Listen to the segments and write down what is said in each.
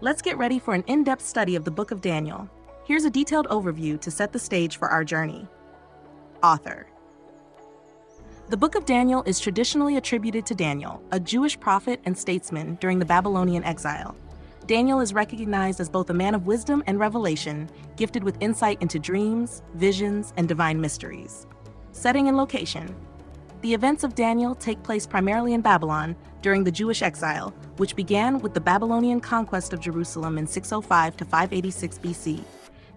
Let's get ready for an in-depth study of the book of Daniel. Here's a detailed overview to set the stage for our journey. Author. The book of Daniel is traditionally attributed to Daniel, a Jewish prophet and statesman during the Babylonian exile. Daniel is recognized as both a man of wisdom and revelation, gifted with insight into dreams, visions, and divine mysteries. Setting and location. The events of Daniel take place primarily in Babylon during the Jewish exile, which began with the Babylonian conquest of Jerusalem in 605 to 586 BC.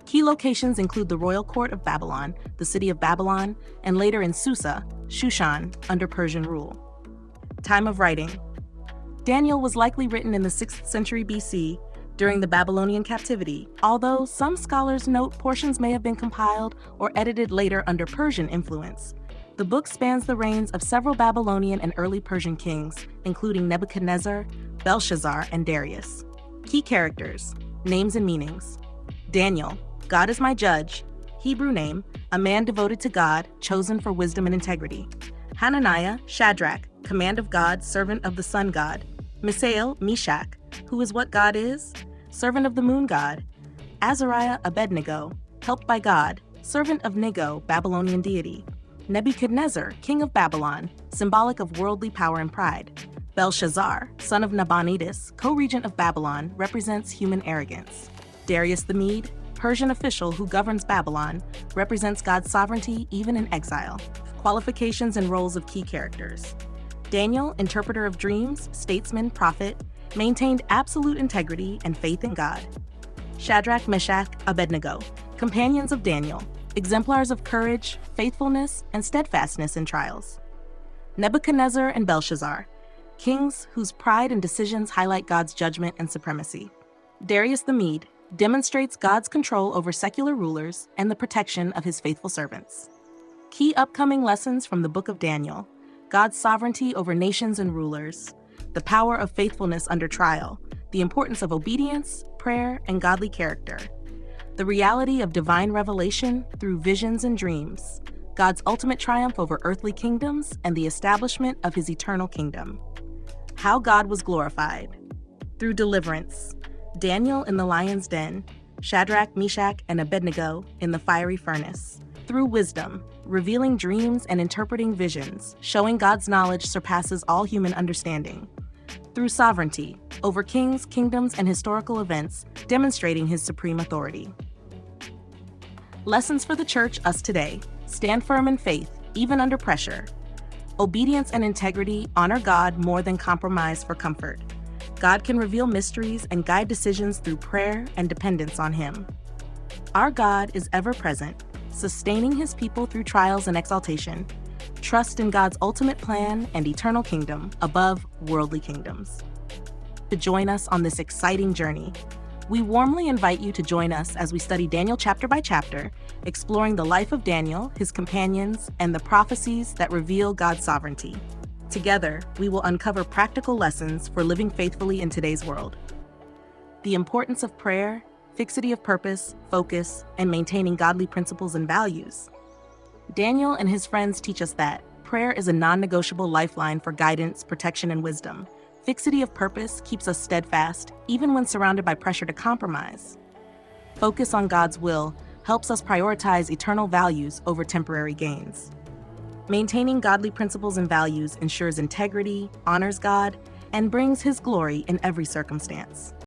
Key locations include the royal court of Babylon, the city of Babylon, and later in Susa, Shushan, under Persian rule. Time of writing. Daniel was likely written in the 6th century BC during the Babylonian captivity, although some scholars note portions may have been compiled or edited later under Persian influence. The book spans the reigns of several Babylonian and early Persian kings, including Nebuchadnezzar, Belshazzar, and Darius. Key characters, names and meanings. Daniel, God is my judge. Hebrew name, a man devoted to God, chosen for wisdom and integrity. Hananiah, Shadrach, command of God, servant of the sun god. Misael, Meshach, who is what God is, servant of the moon god. Azariah, Abednego, helped by God, servant of Nego, Babylonian deity. Nebuchadnezzar, king of Babylon, symbolic of worldly power and pride. Belshazzar, son of Nabonidus, co-regent of Babylon, represents human arrogance. Darius the Mede, Persian official who governs Babylon, represents God's sovereignty even in exile. Qualifications and roles of key characters. Daniel, interpreter of dreams, statesman, prophet, maintained absolute integrity and faith in God. Shadrach, Meshach, Abednego, companions of Daniel, exemplars of courage, faithfulness, and steadfastness in trials. Nebuchadnezzar and Belshazzar, kings whose pride and decisions highlight God's judgment and supremacy. Darius the Mede demonstrates God's control over secular rulers and the protection of his faithful servants. Key upcoming lessons from the book of Daniel: God's sovereignty over nations and rulers, the power of faithfulness under trial, the importance of obedience, prayer, and godly character, the reality of divine revelation through visions and dreams, God's ultimate triumph over earthly kingdoms, and the establishment of his eternal kingdom. How God was glorified. Through deliverance. Daniel in the lion's den, Shadrach, Meshach, and Abednego in the fiery furnace. Through wisdom, revealing dreams and interpreting visions, showing God's knowledge surpasses all human understanding. Through sovereignty, over kings, kingdoms, and historical events, demonstrating his supreme authority. Lessons for the church, us today. Stand firm in faith, even under pressure. Obedience and integrity honor God more than compromise for comfort. God can reveal mysteries and guide decisions through prayer and dependence on him. Our God is ever present, sustaining his people through trials and exaltation. Trust in God's ultimate plan and eternal kingdom above worldly kingdoms. To join us on this exciting journey, we warmly invite you to join us as we study Daniel chapter by chapter, exploring the life of Daniel, his companions, and the prophecies that reveal God's sovereignty. Together, we will uncover practical lessons for living faithfully in today's world. The importance of prayer, fixity of purpose, focus, and maintaining godly principles and values. Daniel and his friends teach us that prayer is a non-negotiable lifeline for guidance, protection, and wisdom. Fixity of purpose keeps us steadfast, even when surrounded by pressure to compromise. Focus on God's will helps us prioritize eternal values over temporary gains. Maintaining godly principles and values ensures integrity, honors God, and brings his glory in every circumstance.